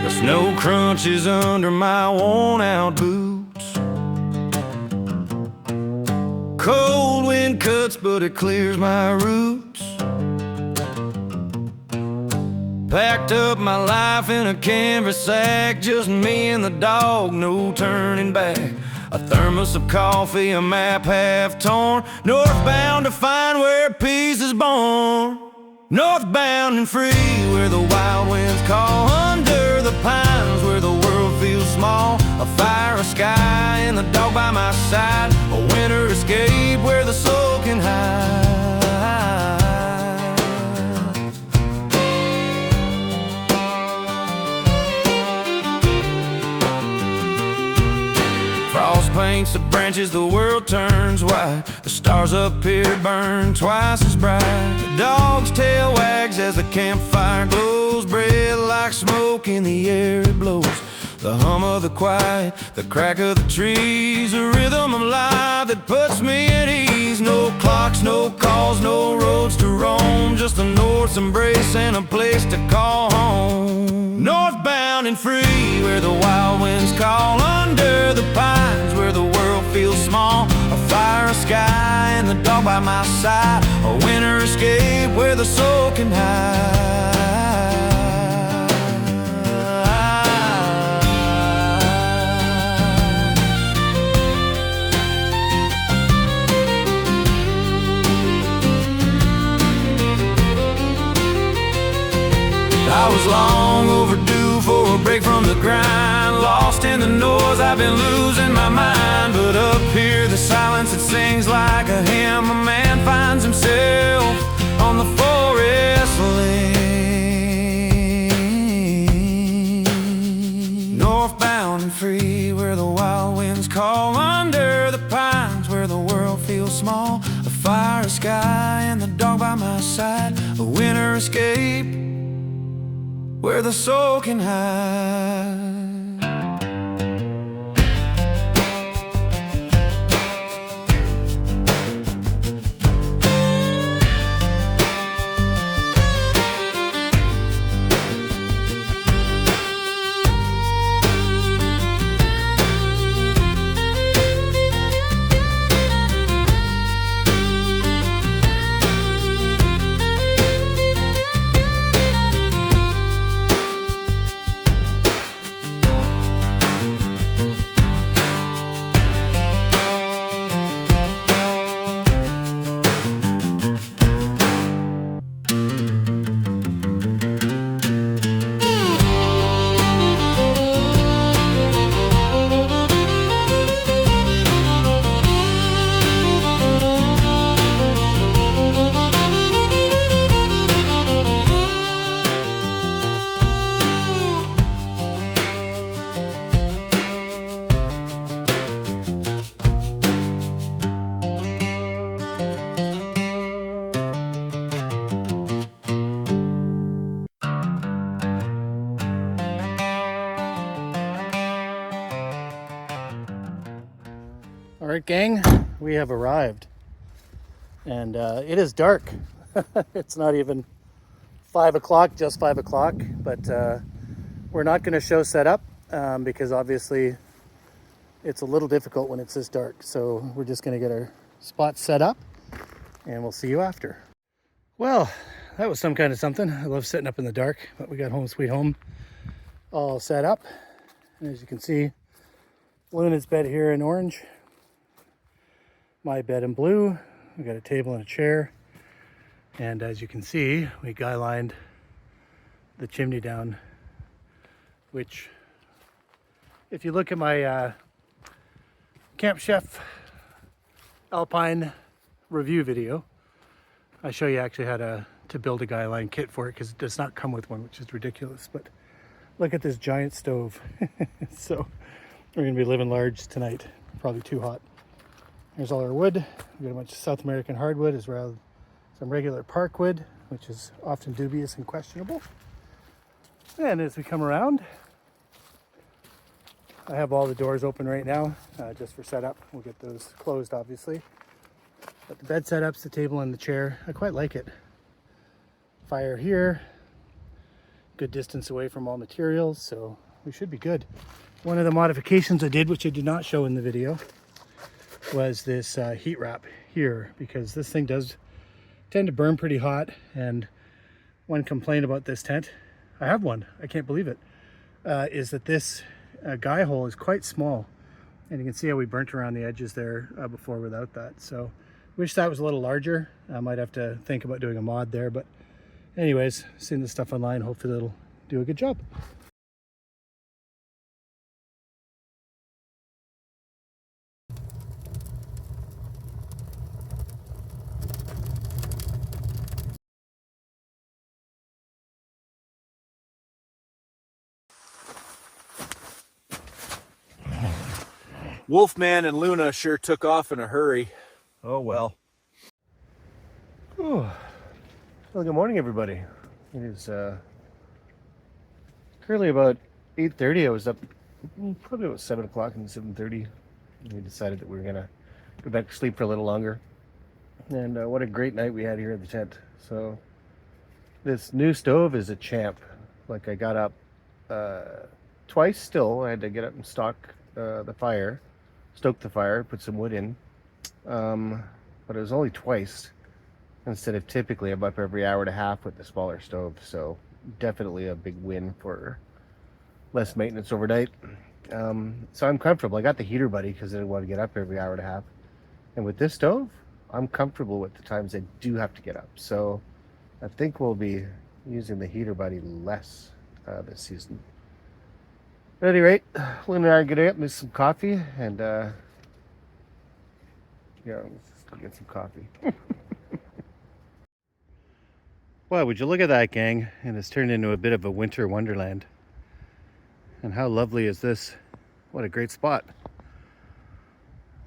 The snow crunches under my worn-out boots. Cold wind cuts, but it clears my roots. Packed up my life in a canvas sack, just me and the dog, no turning back. A thermos of coffee, a map half torn, northbound to find where peace is born. Northbound and free, where the wild winds call, under the pines where the world feels small. A fire, a sky, and the dog by my side. A winter escape where the soul can hide. Frost paints the branches, the world turns white. The stars up here burn twice as bright. The dog's tail wags as the campfire glows. Breath like smoke in the air it blows. The hum of the quiet, the crack of the trees, a rhythm of life that puts me at ease. No clocks, no calls, no roads to roam, just the north's embrace and a place to call home. Northbound and free, where the wild winds call, under the pines where the world feels small. A fire, a sky, and the dog by my side. A winter escape where the soul can hide. I was long overdue for a break from the grind. Lost in the noise, I've been losing my mind. But up here, the silence, it sings like a hymn. A man finds himself on the forest lane. Northbound and free, where the wild winds call, under the pines where the world feels small. A fire, a sky, and the dog by my side. A winter escape where the soul can hide. All right, gang, we have arrived, and it is dark. It's not even 5 o'clock, just 5 o'clock, but we're not going to show setup because obviously it's a little difficult when it's this dark. So we're just going to get our spot set up, and we'll see you after. Well, that was some kind of something. I love sitting up in the dark, but we got Home Sweet Home all set up. And as you can see, Luna's bed here in orange. My bed in blue. We got a table and a chair, and as you can see, we guy lined the chimney down, which, if you look at my Camp Chef Alpine review video, I show you actually how to build a guy line kit for it, because it does not come with one, which is ridiculous. But look at this giant stove. So we're gonna be living large tonight, probably too hot. Here's all our wood. We got a bunch of South American hardwood as well as some regular park wood, which is often dubious and questionable. And as we come around, I have all the doors open right now, just for setup. We'll get those closed, obviously. But the bed setups, the table and the chair, I quite like it. Fire here. good distance away from all materials, so we should be good. One of the modifications I did, which I did not show in the video, was this heat wrap here, because this thing does tend to burn pretty hot. And one complaint about this tent, I have one, I can't believe it, is that this guy hole is quite small. And you can see how we burnt around the edges there before without that. So wish that was a little larger. I might have to think about doing a mod there, but anyways, seeing this stuff online, hopefully it'll do a good job. Wolfman and Luna sure took off in a hurry. Oh well. Well, good morning, everybody. It is currently about 8:30. I was up probably about 7 o'clock and 7:30. We decided that we were gonna go back to sleep for a little longer. And what a great night we had here at the tent. So this new stove is a champ. Like, I got up twice still. I had to get up and stoke the fire, put some wood in. But it was only twice instead of typically I'm up every hour and a half with the smaller stove. So definitely a big win for less maintenance overnight. So I'm comfortable. I got the heater buddy because I didn't want to get up every hour and a half. And with this stove, I'm comfortable with the times I do have to get up. So I think we'll be using the heater buddy less this season. At any rate, Lynn and I are going to get me some coffee, and yeah, let's just go get some coffee. Wow, would you look at that, gang? And it's turned into a bit of a winter wonderland. And how lovely is this? What a great spot.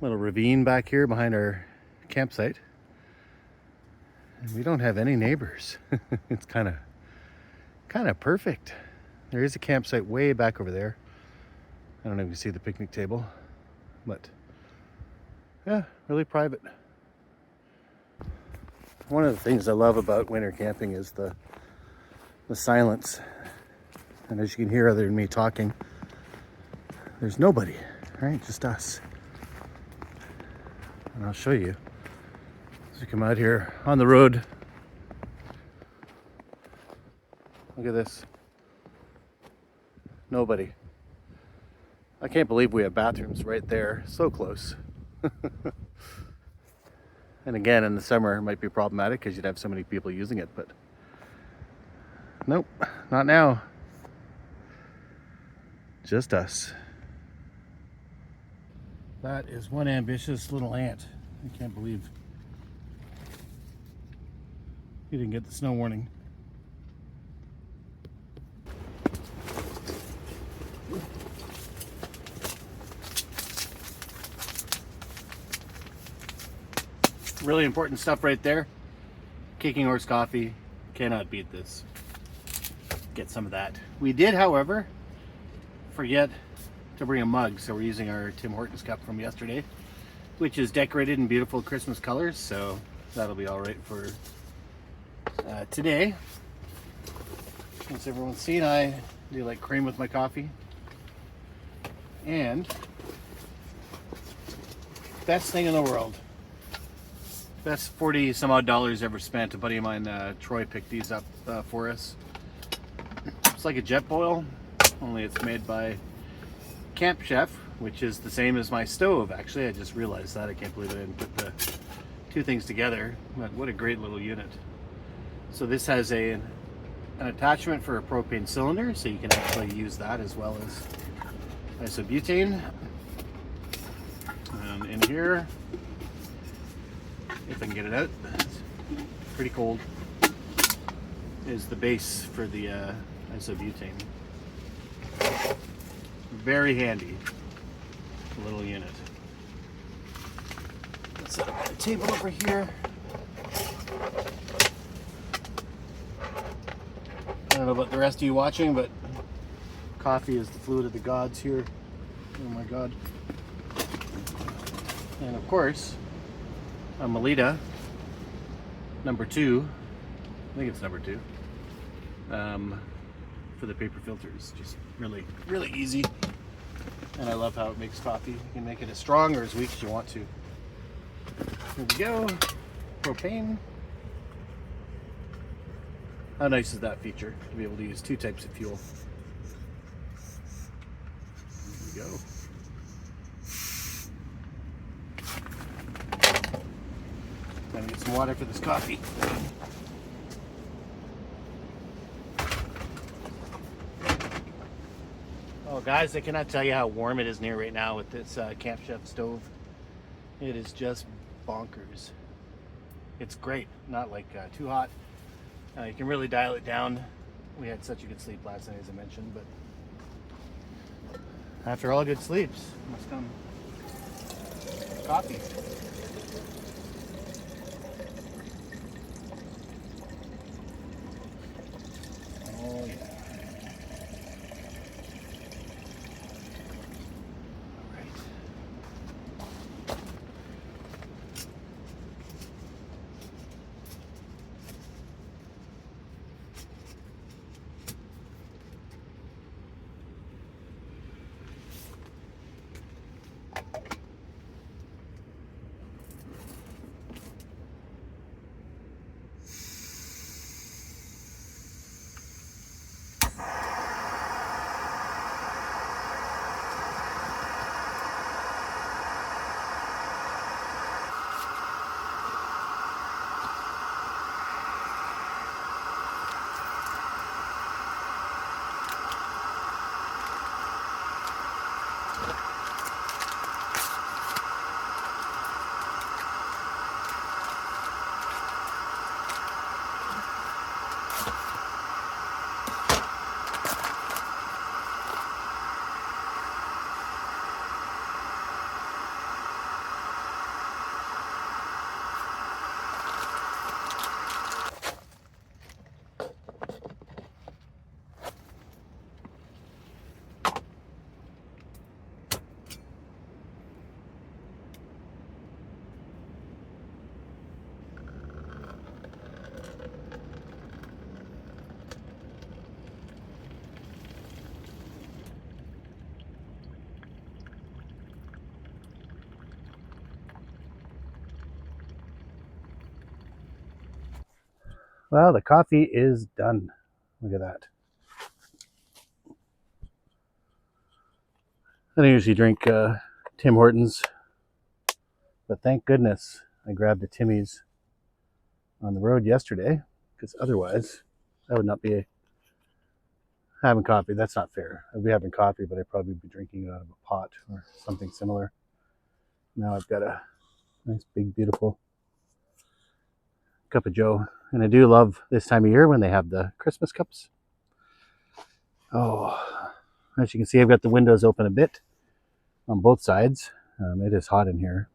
Little ravine back here behind our campsite. And we don't have any neighbors. It's kind of perfect. There is a campsite way back over there. I don't know if you can see the picnic table, but yeah, really private. One of the things I love about winter camping is the silence. And as you can hear, other than me talking, there's nobody, right? Just us. And I'll show you as we come out here on the road. Look at this. Nobody. I can't believe we have bathrooms right there, so close. And again, in the summer it might be problematic because you'd have so many people using it, but nope, not now. Just us. That is one ambitious little ant. I can't believe he didn't get the snow warning. Really important stuff right there. Kicking Horse coffee. Cannot beat this. Get some of that. We did, however, forget to bring a mug, so we're using our Tim Hortons cup from yesterday, which is decorated in beautiful Christmas colors, so that'll be all right for today. As everyone's seen, I do like cream with my coffee. And best thing in the world. Best 40 some odd dollars ever spent. A buddy of mine, Troy, picked these up for us. It's like a jet boil, only it's made by Camp Chef, which is the same as my stove. Actually, I just realized that. I can't believe I didn't put the two things together. But what a great little unit. So this has an attachment for a propane cylinder, so you can actually use that as well as isobutane. And in here, if I can get it out, it's pretty cold, is the base for the isobutane. Very handy little unit. Let's set up a table over here. I don't know about the rest of you watching, but coffee is the fluid of the gods here. Oh my god. And of course, a Melita number 2. I think it's number 2. for the paper filters. Just really, really easy. And I love how it makes coffee. You can make it as strong or as weak as you want to. Here we go. Propane. How nice is that feature to be able to use 2 types of fuel? Here we go. Time to get some water for this coffee. Oh guys, I cannot tell you how warm it is in here right now with this Camp Chef stove. It is just bonkers. It's great, not like too hot. You can really dial it down. We had such a good sleep last night, as I mentioned, but after all good sleeps must come coffee. Oh yeah. Well, the coffee is done. Look at that. I don't usually drink Tim Hortons, but thank goodness I grabbed a Timmy's on the road yesterday, because otherwise I would not be having coffee. That's not fair. I'd be having coffee, but I'd probably be drinking it out of a pot or something similar. Now I've got a nice big beautiful cup of joe, and I do love this time of year when they have the Christmas cups. Oh, as you can see, I've got the windows open a bit on both sides. It is hot in here.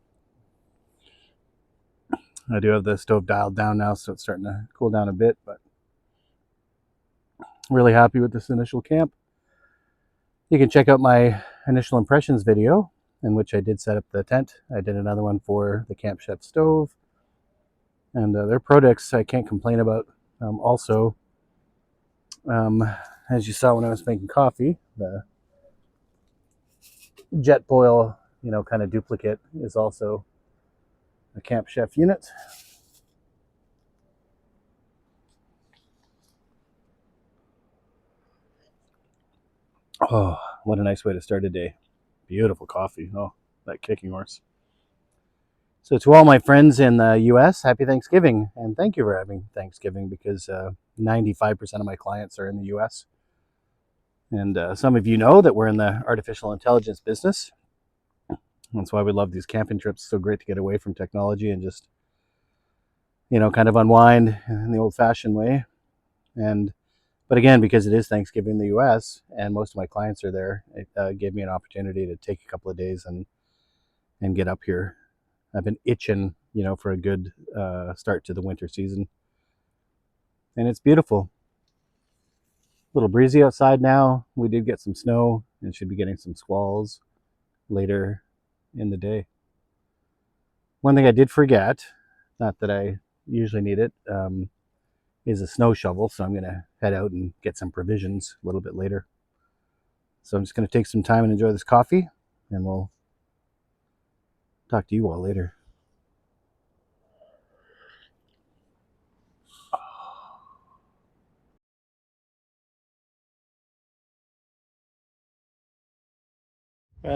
I do have the stove dialed down now, so it's starting to cool down a bit, but really happy with this initial camp. You can check out my initial impressions video in which I did set up the tent. I did another one for the Camp Chef stove, and their products I can't complain about. Also, as you saw when I was making coffee, the jet boil, kind of duplicate is also a Camp Chef unit. Oh, what a nice way to start a day. Beautiful coffee. Oh, that kicking horse. So to all my friends in the US, happy Thanksgiving, and thank you for having Thanksgiving, because 95% of my clients are in the US. And some of you know that we're in the artificial intelligence business. That's why we love these camping trips. So great to get away from technology and just, kind of unwind in the old-fashioned way. But again, because it is Thanksgiving in the US and most of my clients are there, it gave me an opportunity to take a couple of days and get up here. I've been itching, for a good start to the winter season. And it's beautiful. A little breezy outside now. We did get some snow and should be getting some squalls later in the day. One thing I did forget, not that I usually need it, is a snow shovel, so I'm gonna head out and get some provisions a little bit later. So I'm just gonna take some time and enjoy this coffee, and we'll talk to you all later.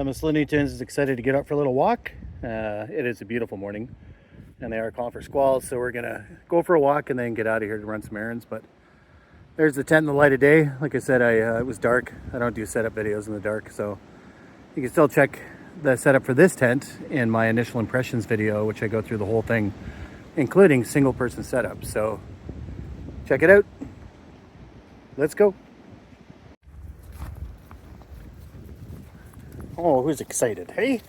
Miss Linnington's is excited to get up for a little walk. It is a beautiful morning, and they are calling for squalls, so we're gonna go for a walk and then get out of here to run some errands. But there's the tent in the light of day. Like I said, it was dark. I don't do setup videos in the dark, so you can still check the setup for this tent in my initial impressions video, which I go through the whole thing, including single person setup. So check it out. Let's go. Oh, who's excited? Hey,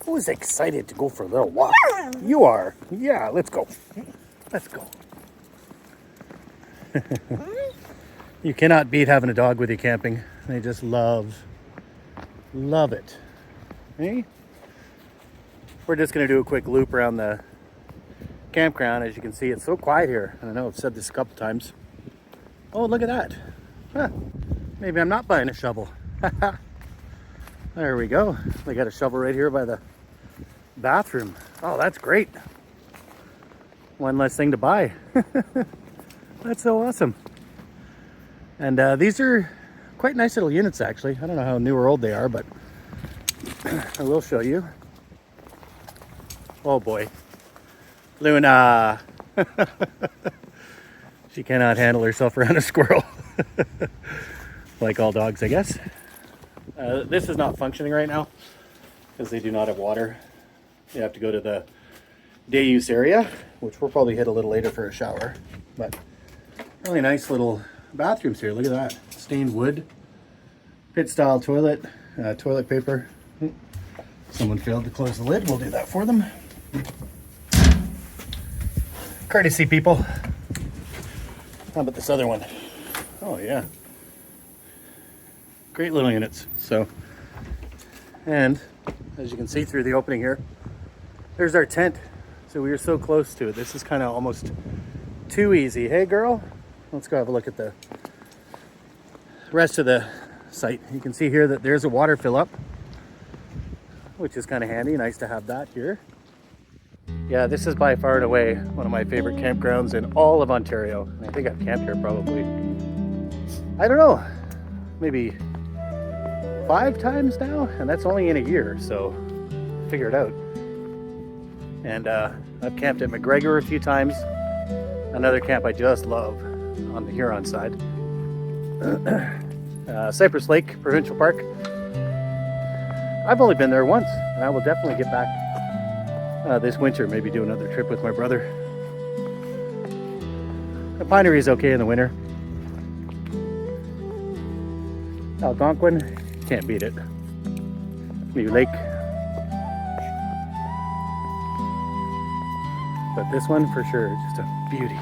who's excited to go for a little walk? You are. Yeah, let's go. Let's go. You cannot beat having a dog with you camping. They just love it. Hey? We're just going to do a quick loop around the campground. As you can see, it's so quiet here. I know I've said this a couple times. Oh, look at that. Huh. Maybe I'm not buying a shovel. There we go. They got a shovel right here by the bathroom. Oh, that's great. One less thing to buy. That's so awesome. And these are quite nice little units, actually. I don't know how new or old they are, but I will show you. Oh boy. Luna. She cannot handle herself around a squirrel. Like all dogs, I guess. This is not functioning right now because they do not have water. You have to go to the day use area, which we'll probably hit a little later for a shower. But really nice little bathrooms here. Look at that. Stained wood, pit style toilet, toilet paper. Someone failed to close the lid. We'll do that for them. Courtesy, people. How about this other one? Oh yeah. Great little units. So, and as you can see through the opening here, there's our tent. So we are so close to it. This is kind of almost too easy. Hey girl, let's go have a look at the rest of the site. You can see here that there's a water fill up, which is kind of handy. Nice to have that here. Yeah, this is by far and away one of my favorite campgrounds in all of Ontario. And I think I've camped here probably, I don't know, maybe 5 times now, and that's only in a year, so figure it out. And I've camped at McGregor a few times. Another camp I just love on the Huron side. Silent Lake Provincial Park. I've only been there once, and I will definitely get back this winter, maybe do another trip with my brother. The Pinery is okay in the winter. Algonquin, can't beat it. New lake. But this one for sure, just a beauty.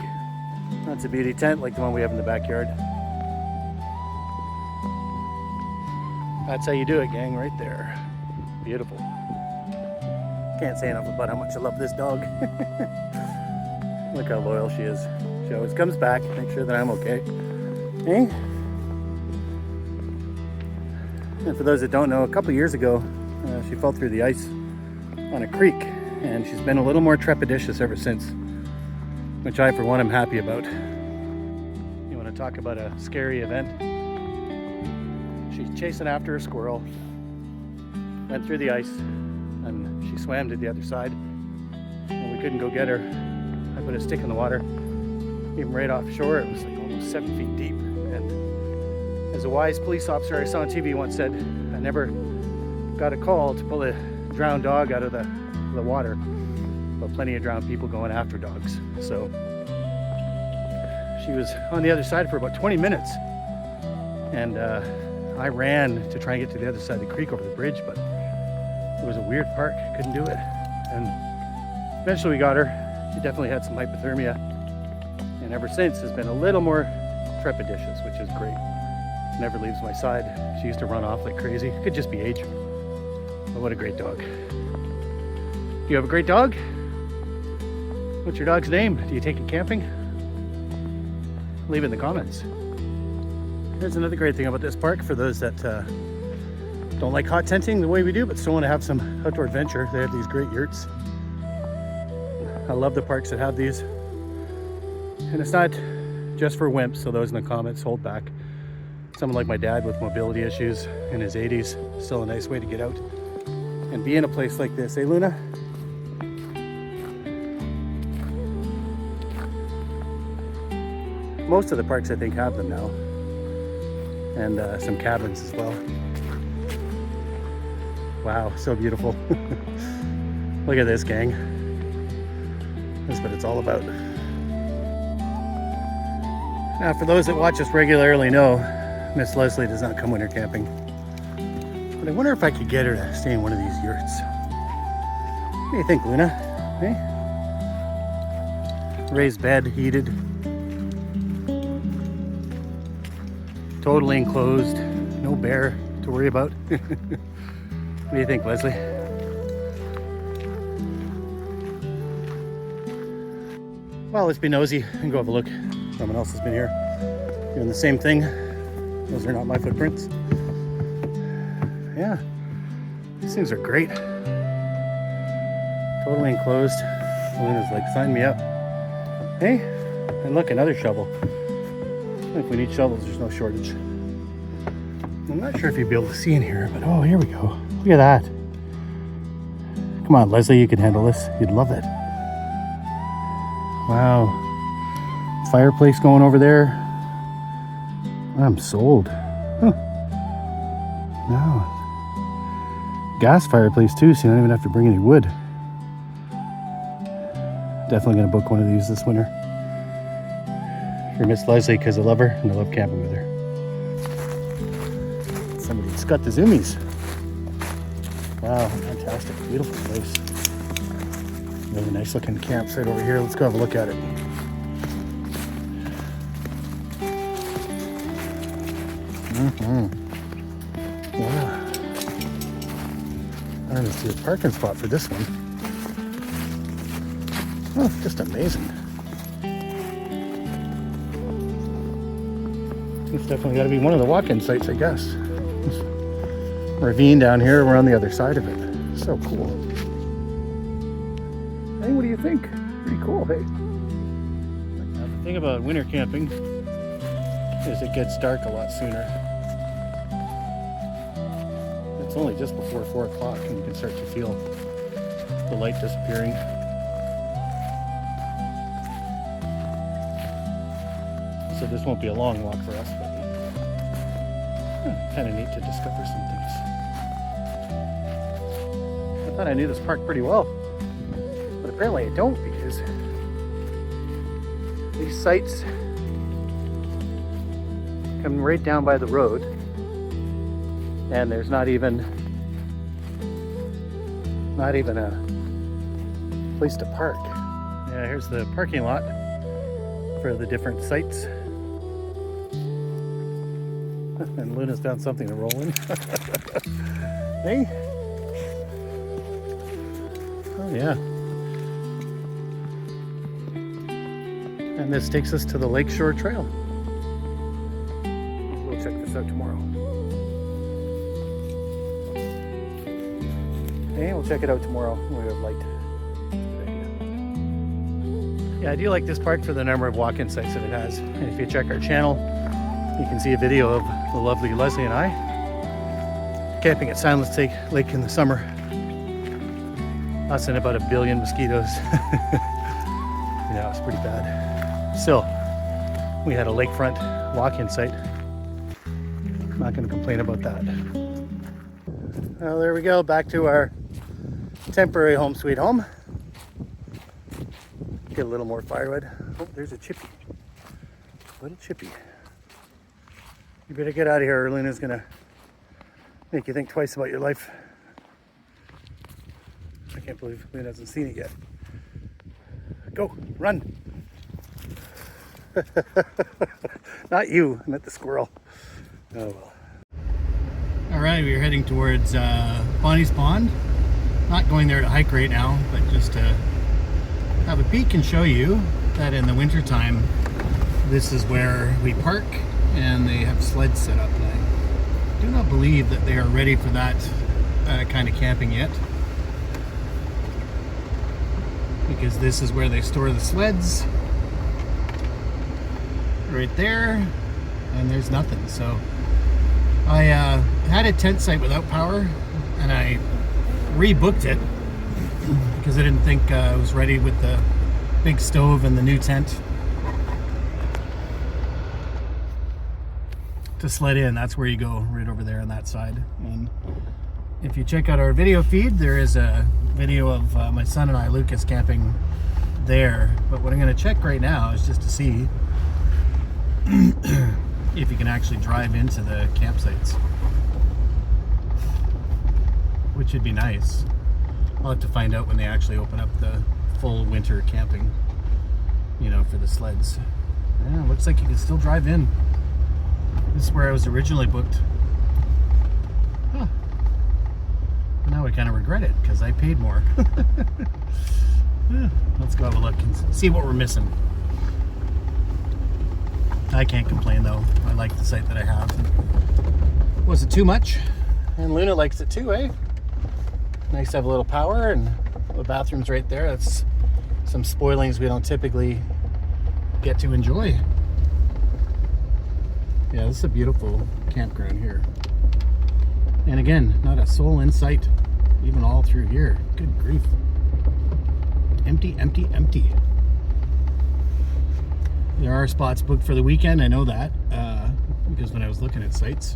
That's a beauty tent like the one we have in the backyard. That's how you do it, gang, right there. Beautiful. Can't say enough about how much I love this dog. Look how loyal she is. She always comes back, make sure that I'm okay. Hey? And for those that don't know, a couple years ago, she fell through the ice on a creek, and she's been a little more trepidatious ever since, which I, for one, am happy about. You want to talk about a scary event? She's chasing after a squirrel, went through the ice, and she swam to the other side, and we couldn't go get her. I put a stick in the water, even right offshore. It was like almost 7 feet deep, and as a wise police officer I saw on TV once said, I never got a call to pull a drowned dog out of the water, but plenty of drowned people going after dogs. So she was on the other side for about 20 minutes, and I ran to try and get to the other side of the creek over the bridge, but it was a weird park, couldn't do it. And eventually we got her. She definitely had some hypothermia, and ever since has been a little more trepidatious, which is great. Never leaves my side. She used to run off like crazy. Could just be age, but what a great dog. Do you have a great dog? What's your dog's name? Do you take it camping? leave it in the comments. Here's another great thing about this park for those that don't like hot tenting the way we do, but still want to have some outdoor adventure. They have these great yurts. I love the parks that have these. And it's not just for wimps, so those in the comments, hold back. Someone like my dad with mobility issues in his 80s, still a nice way to get out and be in a place like this. Hey, Luna? Most of the parks, I think, have them now. And some cabins as well. Wow, so beautiful. Look at this, gang. That's what it's all about. Now, for those that watch us regularly know, Miss Leslie does not come winter camping. But I wonder if I could get her to stay in one of these yurts. What do you think, Luna? Hey? Raised bed, heated. Totally enclosed. No bear to worry about. What do you think, Leslie? Well, let's be nosy and go have a look. Someone else has been here doing the same thing. Those are not my footprints. Yeah, these things are great. Totally enclosed. Luna's like, sign me up. Hey, and look, another shovel. If we need shovels, there's no shortage. I'm not sure if you'd be able to see in here, but oh, here we go. Look at that. Come on, Leslie, you can handle this. You'd love it. Wow. Fireplace going over there. I'm sold. Huh. No. Gas fireplace too, so you don't even have to bring any wood. Definitely gonna book one of these this winter. For Miss Leslie, because I love her and I love camping with her. Somebody's got the zoomies. Wow, fantastic, beautiful place. Really nice looking campsite over here. Let's go have a look at it. Wow. I don't even see a parking spot for this one. Oh, just amazing. It's definitely got to be one of the walk-in sites, I guess. Ravine down here, we're on the other side of it. So cool. Hey, what do you think? Pretty cool, hey? Now, the thing about winter camping is it gets dark a lot sooner. It's only just before 4 o'clock and you can start to feel the light disappearing. So this won't be a long walk for us, but kind of neat to discover some things. I thought I knew this park pretty well, but apparently I don't, because these sites come right down by the road and there's not even a place to park. Yeah, here's the parking lot for the different sites. And Luna's found something to roll in. Hey? Oh yeah. And this takes us to the Lakeshore Trail. We'll check this out tomorrow. Hey, we'll check it out tomorrow when we have light. Good idea. Yeah, I do like this park for the number of walk-in sites that it has. And if you check our channel, you can see a video of the lovely Leslie and I camping at Silent Lake in the summer. Us and about 1 billion mosquitoes. Yeah, it was pretty bad. Still, we had a lakefront walk-in site. I'm not going to complain about that. Well, there we go, back to our temporary home sweet home. Get a little more firewood. Oh, there's a chippy. Little chippy. You better get out of here or Luna's gonna make you think twice about your life. I can't believe Luna hasn't seen it yet. Go, run. Not you, I meant the squirrel. Oh well. All right, we're heading towards Bonnie's Pond. Not going there to hike right now, but just to have a peek and show you that in the wintertime, This is where we park, and they have sleds set up. And I do not believe that they are ready for that kind of camping yet, because this is where they store the sleds, right there, and there's nothing. So I had a tent site without power, and I rebooked it because I didn't think I was ready with the big stove and the new tent to sled in. That's where you go, right over there on that side. And if you check out our video feed, there is a video of my son and I, Lucas, camping there. But what I'm going to check right now is just to see if you can actually drive into the campsites, which would be nice. I'll have to find out when they actually open up the full winter camping, you know, for the sleds. Yeah, looks like you can still drive in. This is where I was originally booked. Huh. Now I kind of regret it because I paid more. Yeah, let's go have a look and see what we're missing. I can't complain though. I like the site that I have. Was it too much? And Luna likes it too, eh? Nice to have a little power, and the bathroom's right there. That's some spoilings we don't typically get to enjoy. Yeah, this is a beautiful campground here. And again, not a soul in sight, even all through here. Good grief. Empty, empty, empty. There are spots booked for the weekend, I know that, because when I was looking at sites,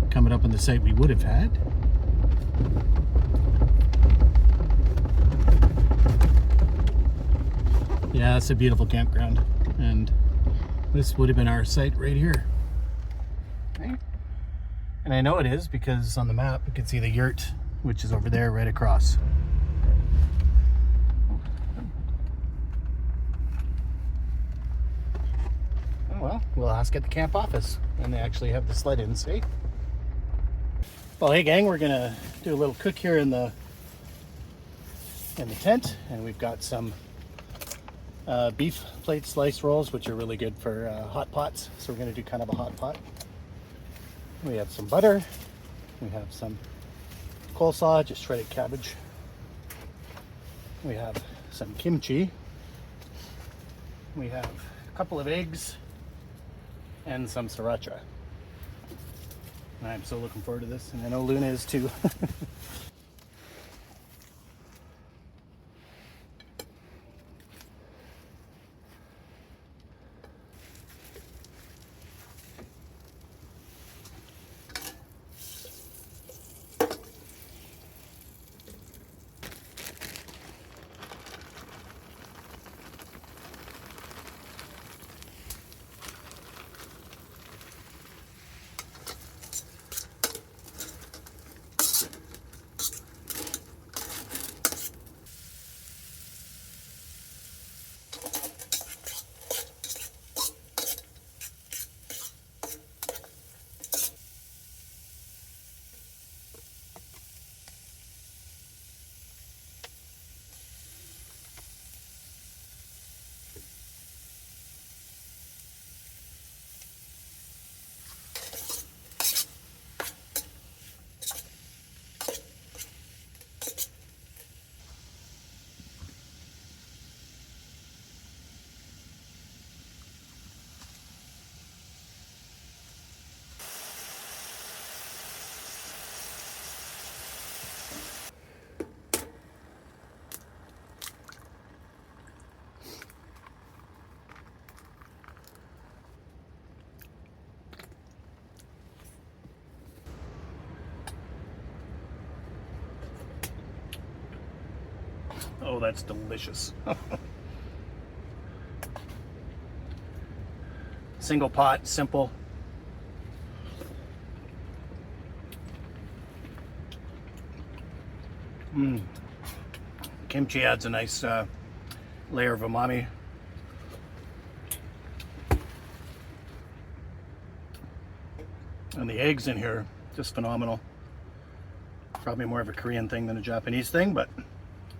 coming up on the site we would have had. Yeah, it's a beautiful campground, and this would have been our site right here. Okay. And I know it is because on the map you can see the yurt, which is over there right across. Oh well, we'll ask at the camp office when they actually have the sled in, see? Well, hey gang, we're gonna do a little cook here in the tent, and we've got some beef plate slice rolls, which are really good for hot pots. So we're gonna do kind of a hot pot. We have some butter. We have some coleslaw, just shredded cabbage. We have some kimchi. We have a couple of eggs and some sriracha. I'm so looking forward to this, and I know Luna is too. Oh, that's delicious. Single pot, simple. Kimchi adds a nice layer of umami. And the eggs in here, just phenomenal. Probably more of a Korean thing than a Japanese thing, but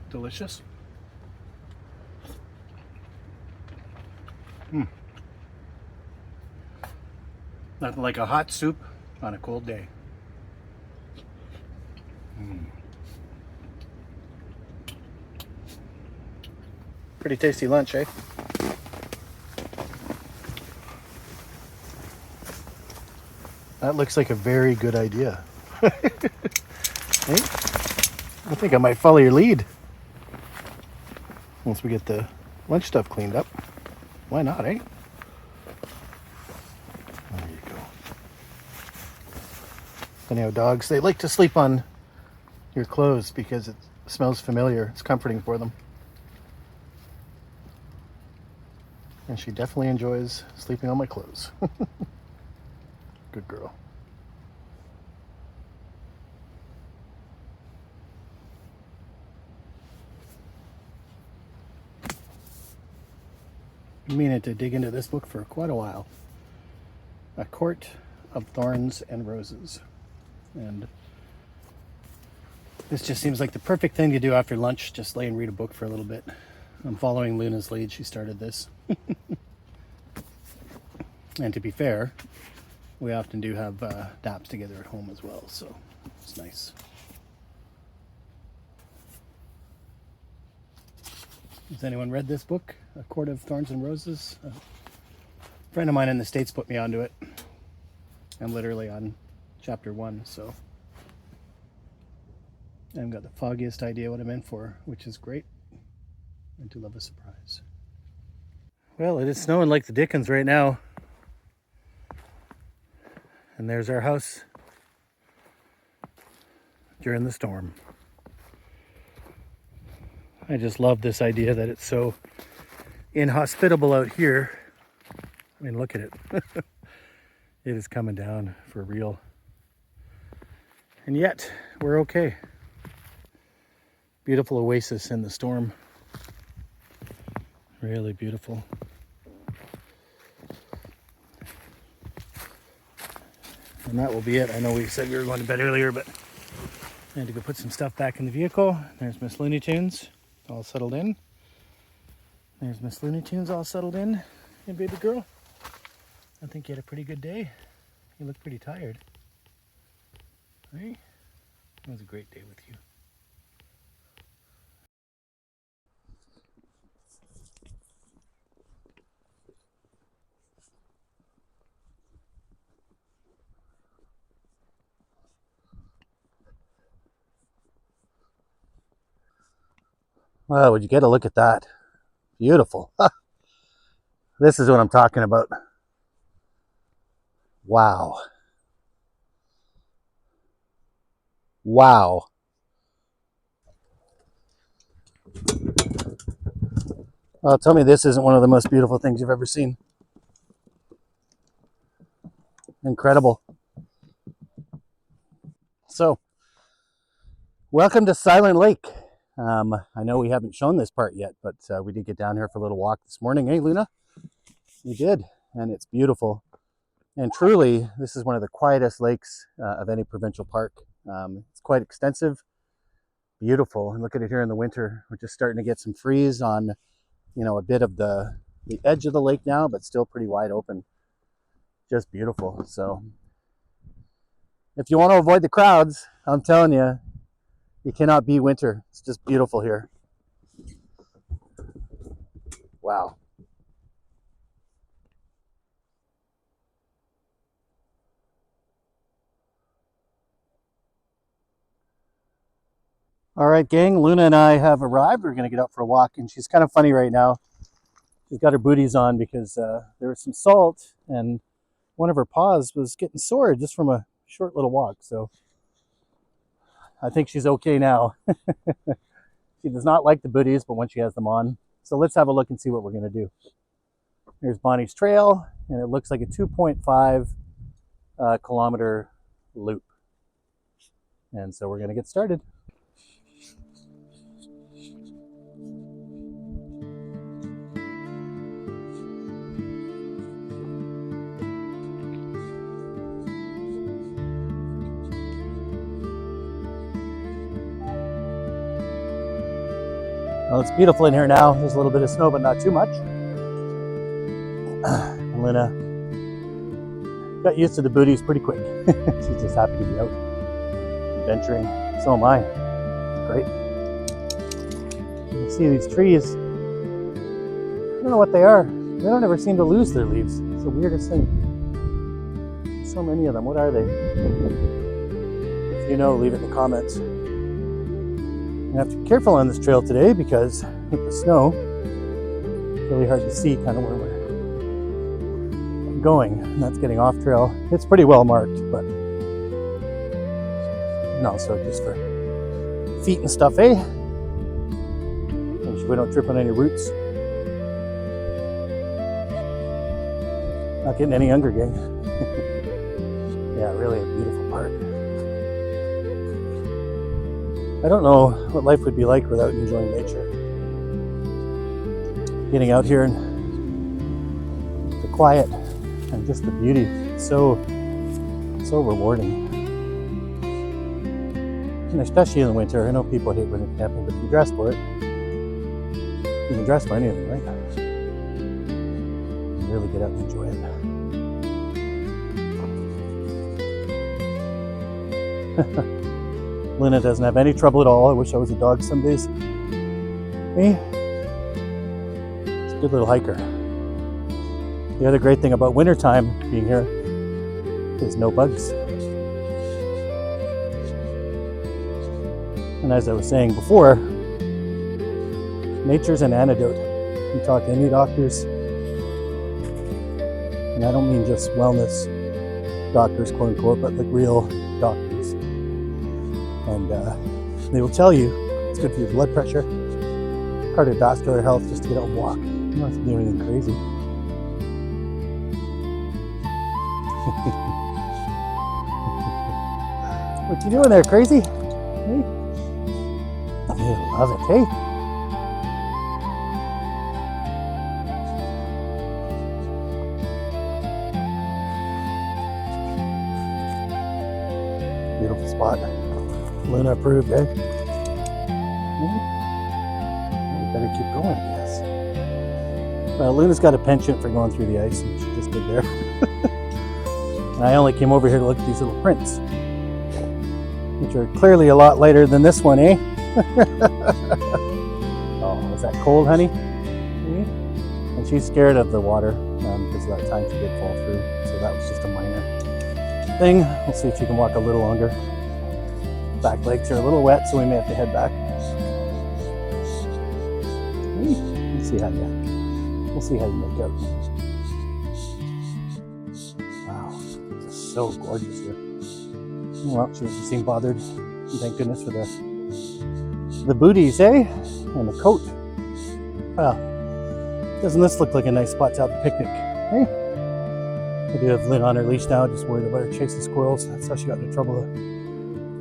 delicious. Nothing like a hot soup on a cold day. Pretty tasty lunch, eh? That looks like a very good idea. Hey, I think I might follow your lead. Once we get the lunch stuff cleaned up. Why not, eh? There you go. Anyhow, dogs, they like to sleep on your clothes because it smells familiar. It's comforting for them. And she definitely enjoys sleeping on my clothes. Good girl. I'm meaning to dig into this book for quite a while. A Court of Thorns and Roses. And this just seems like the perfect thing to do after lunch, just lay and read a book for a little bit. I'm following Luna's lead. She started this. And to be fair, we often do have naps together at home as well, so it's nice. Has anyone read this book, A Court of Thorns and Roses? A friend of mine in the States put me onto it. I'm literally on chapter 1, so I haven't got the foggiest idea what I'm in for, which is great. I do love a surprise. Well, it is snowing like the dickens right now. And there's our house during the storm. I just love this idea that it's so inhospitable out here. I mean, look at it. It is coming down for real. And yet, we're okay. Beautiful oasis in the storm. Really beautiful. And that will be it. I know we said we were going to bed earlier, but I had to go put some stuff back in the vehicle. There's Miss Looney Tunes all settled in. There's Miss Looney Tunes all settled in. Hey, baby girl. I think you had a pretty good day. You look pretty tired. Right? It was a great day with you. Well, would you get a look at that? Beautiful. This is what I'm talking about. Wow. Wow. Well, tell me this isn't one of the most beautiful things you've ever seen. Incredible. So, welcome to Silent Lake. I know we haven't shown this part yet, but we did get down here for a little walk this morning. Hey, Luna? We did, and it's beautiful. And truly, this is one of the quietest lakes of any provincial park. It's quite extensive, beautiful. And look at it here in the winter. We're just starting to get some freeze on, you know, a bit of the edge of the lake now, but still pretty wide open. Just beautiful. So if you want to avoid the crowds, I'm telling you, you cannot beat winter. It's just beautiful here. Wow. All right, gang, Luna and I have arrived. We're gonna get out for a walk, and she's kind of funny right now. She's got her booties on because there was some salt, and one of her paws was getting sore just from a short little walk. So I think she's okay now. She does not like the booties, but when she has them on. So let's have a look and see what we're gonna do. Here's Bonnie's trail, and it looks like a 2.5 kilometer loop. And so we're gonna get started. Well, it's beautiful in here now. There's a little bit of snow, but not too much. And Luna got used to the booties pretty quick. She's just happy to be out adventuring. So am I. It's great. You can see these trees. I don't know what they are. They don't ever seem to lose their leaves. It's the weirdest thing. So many of them. What are they? If you know, leave it in the comments. I'm gonna have to be careful on this trail today because with the snow, it's really hard to see kind of where we're going. And that's getting off trail. It's pretty well marked, but and also just for feet and stuff, eh? Make sure we don't trip on any roots. Not getting any younger, gang. Yeah, really a beautiful park. I don't know what life would be like without enjoying nature. Getting out here and the quiet and just the beauty, so rewarding. And especially in the winter. I know people hate winter camping, but if you dress for it, you can dress for anything, right? You really get out and enjoy it. Luna doesn't have any trouble at all. I wish I was a dog some days. Me? It's a good little hiker. The other great thing about wintertime being here is no bugs. And as I was saying before, nature's an antidote. You talk to any doctors, and I don't mean just wellness doctors, quote unquote, but like real doctors. And they will tell you it's good for your blood pressure, cardiovascular health, just to get out and walk. You don't have to do anything crazy. What you doing there, crazy? Hey? I love it, hey? Beautiful spot. Luna approved, eh? We better keep going, I guess. Well, Luna's got a penchant for going through the ice, and she just did there. And I only came over here to look at these little prints, which are clearly a lot lighter than this one, eh? Oh, was that cold, honey? And she's scared of the water because of that time she did fall through. So that was just a minor thing. We'll see if she can walk a little longer. Back legs are a little wet, so we may have to head back. We'll see how you make out. Wow, this is so gorgeous here. Well, she doesn't seem bothered. Thank goodness for the booties, eh? And the coat. Well, doesn't this look like a nice spot to have a picnic? Hey? I do have Lynn on her leash now, just worried about her chasing squirrels. That's how she got into trouble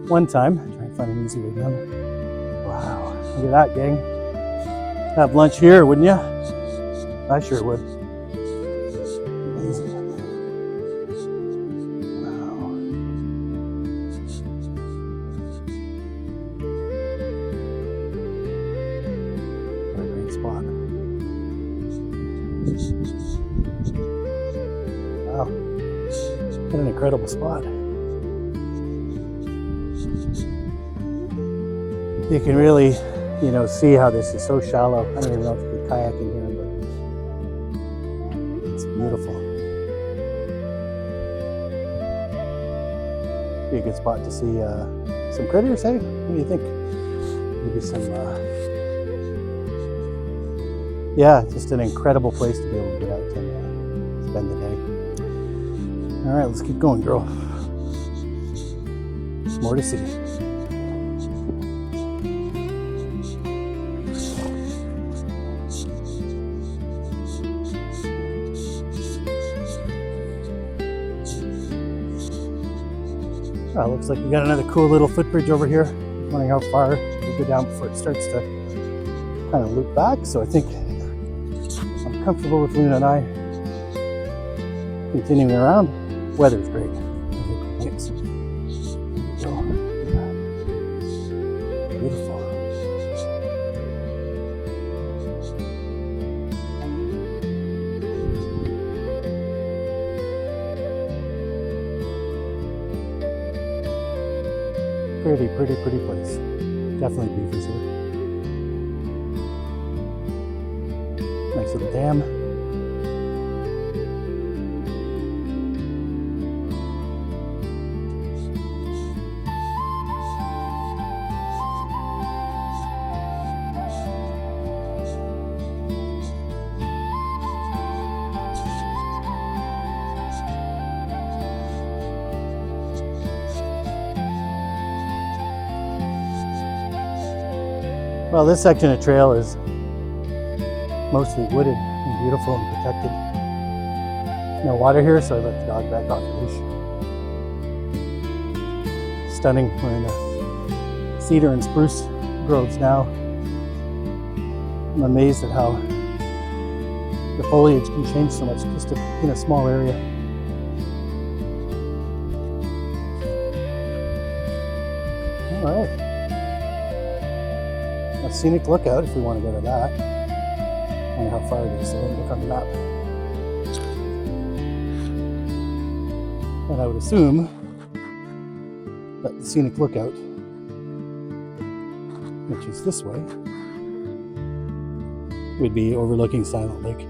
one time. Trying to find an easy way down. Wow, look at that, gang. Have lunch here, wouldn't you? I sure would. Amazing. Wow. What a great spot. Wow. What an incredible spot. You can really, see how this is so shallow. I don't even know if you could kayak in here, but it's beautiful. Be a good spot to see some critters, hey? What do you think? Maybe some, yeah, just an incredible place to be able to get out and spend the day. All right, let's keep going, girl. There's more to see. Looks like we got another cool little footbridge over here. I'm wondering how far we go down before it starts to kind of loop back. So I think I'm comfortable with Luna and I continuing around. Weather's great. Thanks. Beautiful. Pretty place. Definitely beavers here. Nice little dam. Well, this section of trail is mostly wooded and beautiful and protected. No water here, so I let the dog back off the leash. Stunning. We're in the cedar and spruce groves now. I'm amazed at how the foliage can change so much just in a small area. All right. A scenic lookout if we want to go to that. I don't know how far it is, so let me look on the map. And I would assume that the scenic lookout, which is this way, would be overlooking Silent Lake.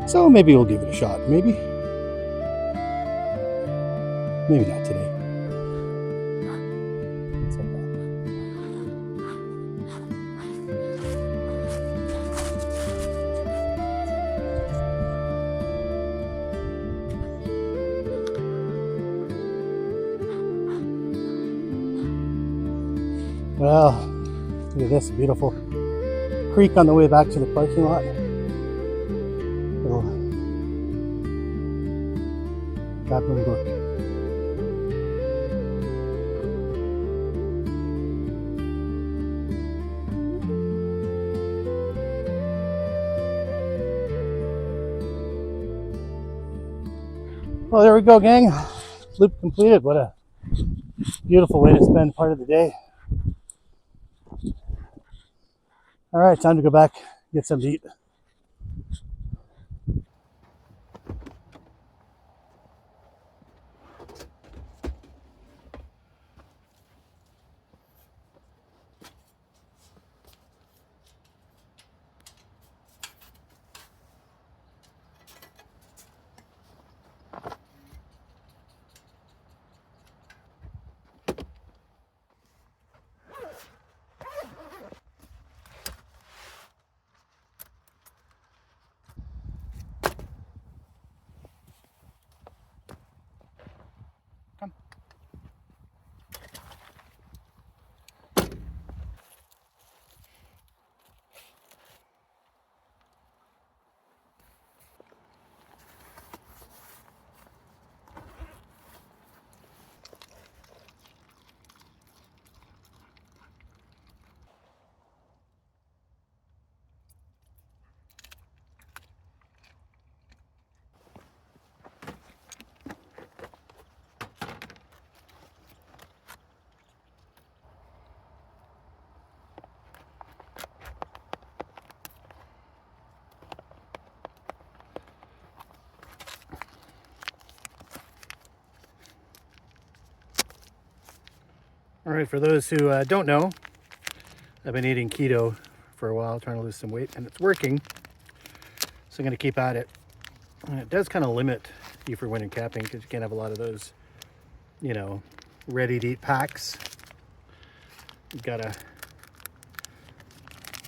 So maybe we'll give it a shot. Maybe not today. Let's head back. Well, look at this beautiful creek on the way back to the parking lot. Little babbling brook. Well, there we go, gang. Loop completed. What a beautiful way to spend part of the day. All right, time to go back, get something to eat. Come. All right, for those who don't know, I've been eating keto for a while, trying to lose some weight, and it's working. So I'm going to keep at it. And it does kind of limit you for winter camping because you can't have a lot of those, you know, ready-to-eat packs. You've got to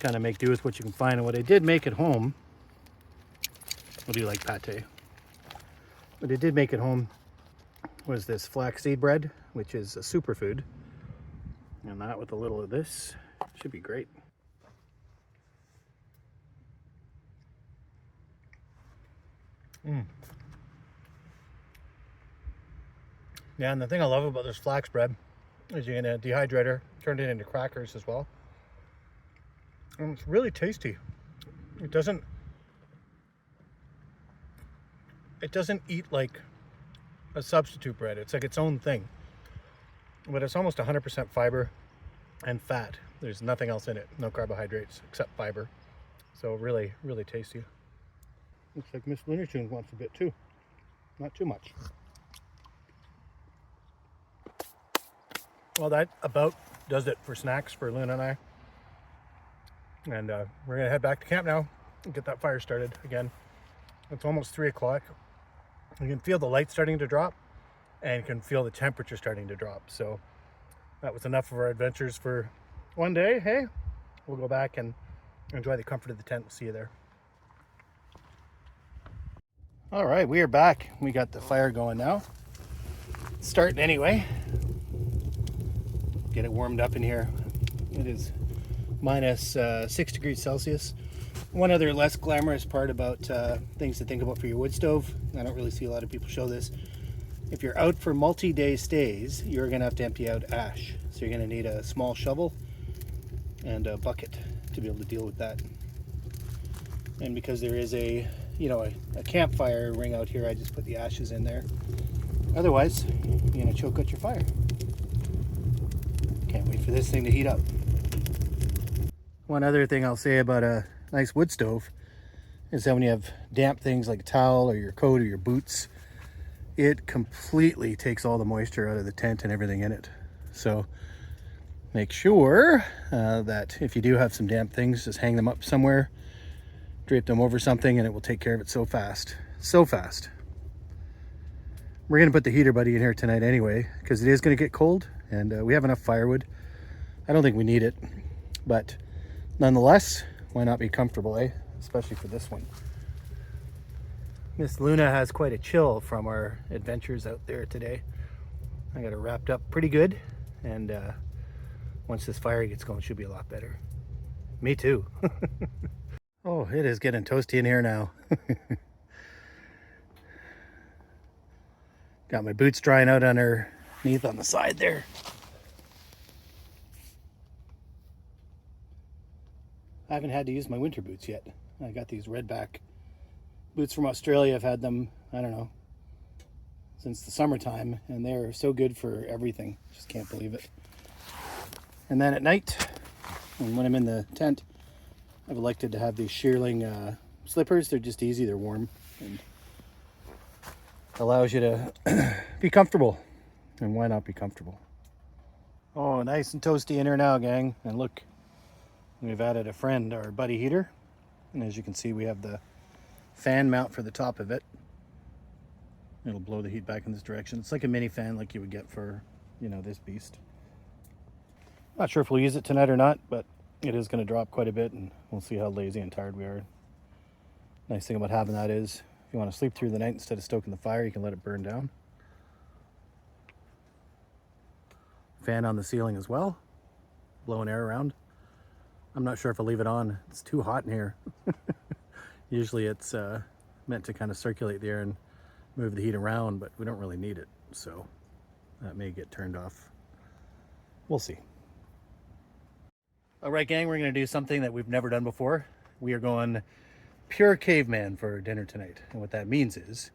kind of make do with what you can find. And what I did make at home, I do like pate. What I did make at home was this flaxseed bread, which is a superfood. And that with a little of this should be great. Yeah, and the thing I love about this flax bread is you can dehydrate her, turn it into crackers as well. And it's really tasty. It doesn't eat like a substitute bread. It's like its own thing. But it's almost 100% fiber and fat. There's nothing else in it. No carbohydrates except fiber. So really, really tasty. Looks like Miss Looney Tunes wants a bit too. Not too much. well, that about does it for snacks for Luna and I. And we're gonna head back to camp now and get that fire started again. It's almost 3 o'clock. You can feel the light starting to drop, and you can feel the temperature starting to drop. So that was enough of our adventures for one day. Hey, we'll go back and enjoy the comfort of the tent. We'll see you there. All right, we are back. We got the fire going now. It's starting anyway. Get it warmed up in here. It is minus 6 degrees Celsius. One other less glamorous part about things to think about for your wood stove, I don't really see a lot of people show this. If you're out for multi-day stays, you're gonna have to empty out ash. So you're gonna need a small shovel and a bucket to be able to deal with that. And because there is a campfire ring out here, I just put the ashes in there. Otherwise, you're gonna choke out your fire. Can't wait for this thing to heat up. One other thing I'll say about a nice wood stove is that when you have damp things like a towel or your coat or your boots, it completely takes all the moisture out of the tent and everything in it. So make sure that if you do have some damp things, just hang them up somewhere, drape them over something, and it will take care of it so fast. So fast. We're gonna put the heater buddy in here tonight anyway, because it is gonna get cold, and we have enough firewood. I don't think we need it, but nonetheless, why not be comfortable, eh? Especially for this one. Miss Luna has quite a chill from our adventures out there today. I got her wrapped up pretty good, and once this fire gets going, she'll be a lot better. Me too. Oh, it is getting toasty in here now. Got my boots drying out underneath on the side there. I haven't had to use my winter boots yet. I got these redback boots from Australia. I've had them, I don't know, since the summertime, and they're so good for everything. Just can't believe it. And then at night, and when I'm in the tent, I've elected to have these shearling slippers. They're just easy, they're warm, and allows you to be comfortable. And why not be comfortable? Oh, nice and toasty in here now, gang. And look, we've added a friend, our buddy heater. And as you can see, we have the fan mount for the top of it. It'll blow the heat back in this direction. It's like a mini fan like you would get for, this beast. Not sure if we'll use it tonight or not, but it is going to drop quite a bit, and we'll see how lazy and tired we are. Nice thing about having that is, if you want to sleep through the night instead of stoking the fire, you can let it burn down. Fan on the ceiling as well, blowing air around. I'm not sure if I'll leave it on. It's too hot in here. Usually it's meant to kind of circulate the air and move the heat around, but we don't really need it, so that may get turned off. We'll see. All right, gang, we're going to do something that we've never done before. We are going pure caveman for dinner tonight. And what that means is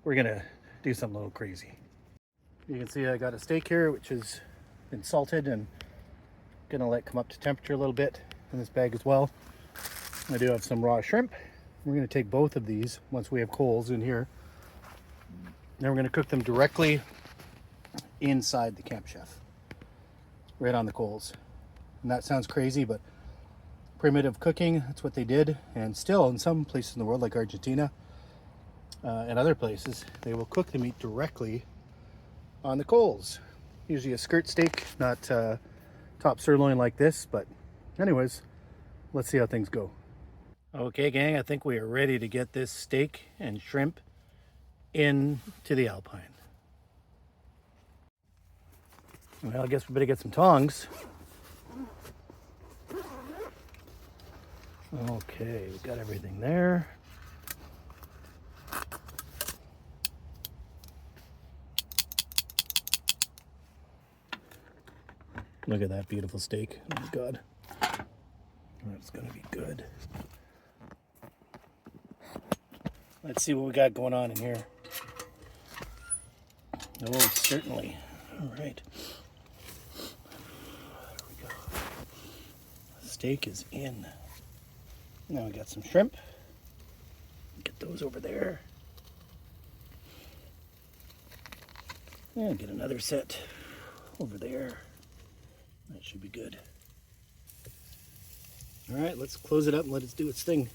we're going to do something a little crazy. You can see I got a steak here, which has been salted, and going to let it come up to temperature a little bit in this bag as well. I do have some raw shrimp. We're going to take both of these once we have coals in here. Then we're going to cook them directly inside the Camp Chef, right on the coals. And that sounds crazy, but primitive cooking, that's what they did. And still, in some places in the world, like Argentina and other places, they will cook the meat directly on the coals. Usually a skirt steak, not top sirloin like this, but anyways, let's see how things go. Okay, gang, I think we are ready to get this steak and shrimp into the Alpine. Well, I guess we better get some tongs. Okay, we've got everything there. Look at that beautiful steak. Oh my God. That's gonna be good. Let's see what we got going on in here. Oh, certainly. All right. There we go. Steak is in. Now we got some shrimp. Get those over there. And get another set over there. That should be good. All right, let's close it up and let it do its thing.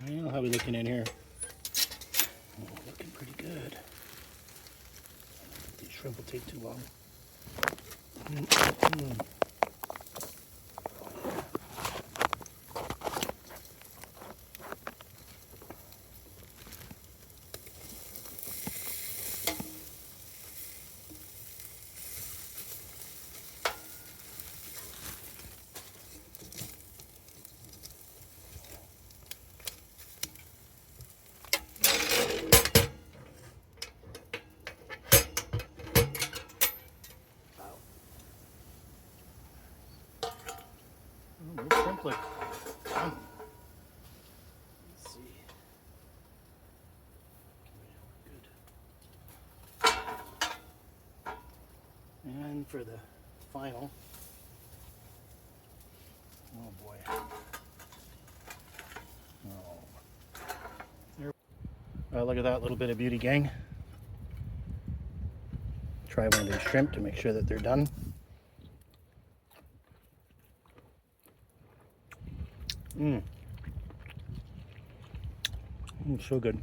Well, how are we looking in here? Oh, looking pretty good. These shrimp will take too long. Look. Let's see. Good. And for the final. Oh boy. Oh. Look at that little bit of beauty, gang. Try one of these shrimp to make sure that they're done. So good.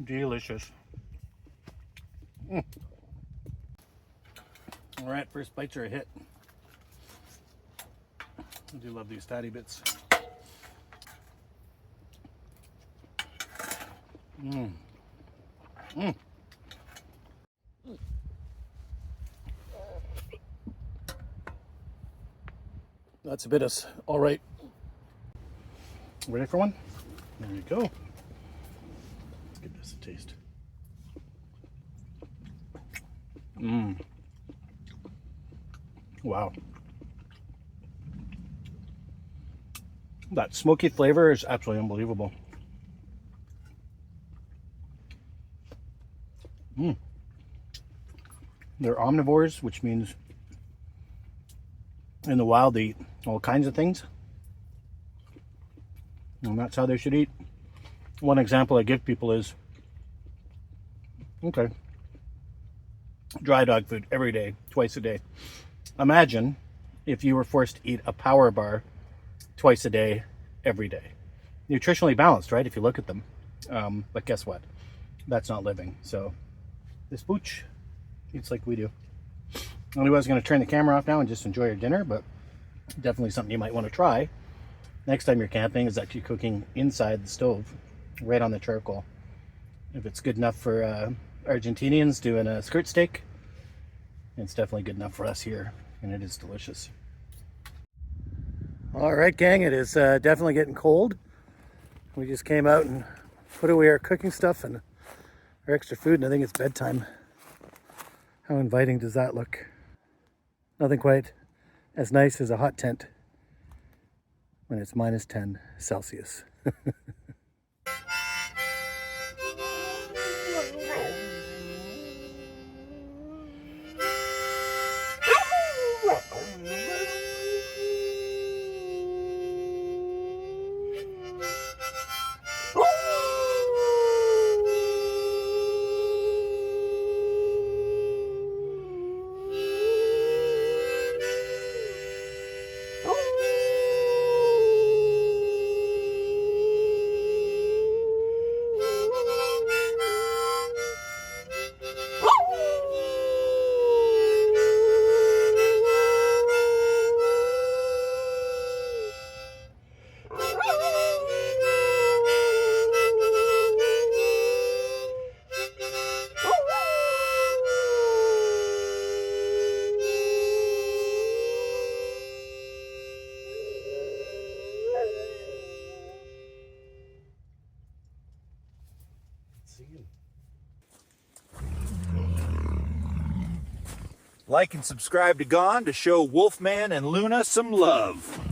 Delicious. All right, first bites are a hit. I do love these fatty bits. That's a bit of all right. Ready for one? There you go. Let's give this a taste. Wow. That smoky flavor is absolutely unbelievable. They're omnivores, which means in the wild they eat all kinds of things. And that's how they should eat. One example I give people is, okay, dry dog food every day, twice a day. Imagine if you were forced to eat a power bar twice a day, every day. Nutritionally balanced, right? If you look at them. But guess what? That's not living. So this pooch eats like we do. Anyway, I was going to turn the camera off now and just enjoy your dinner, but definitely something you might want to try next time you're camping is actually cooking inside the stove, right on the charcoal. If it's good enough for Argentinians doing a skirt steak, it's definitely good enough for us here, and it is delicious. All right, gang, it is definitely getting cold. We just came out and put away our cooking stuff and our extra food, and I think it's bedtime. How inviting does that look? Nothing quite as nice as a hot tent when it's minus 10 Celsius. Like and subscribe to Gone to show Wolfman and Luna some love.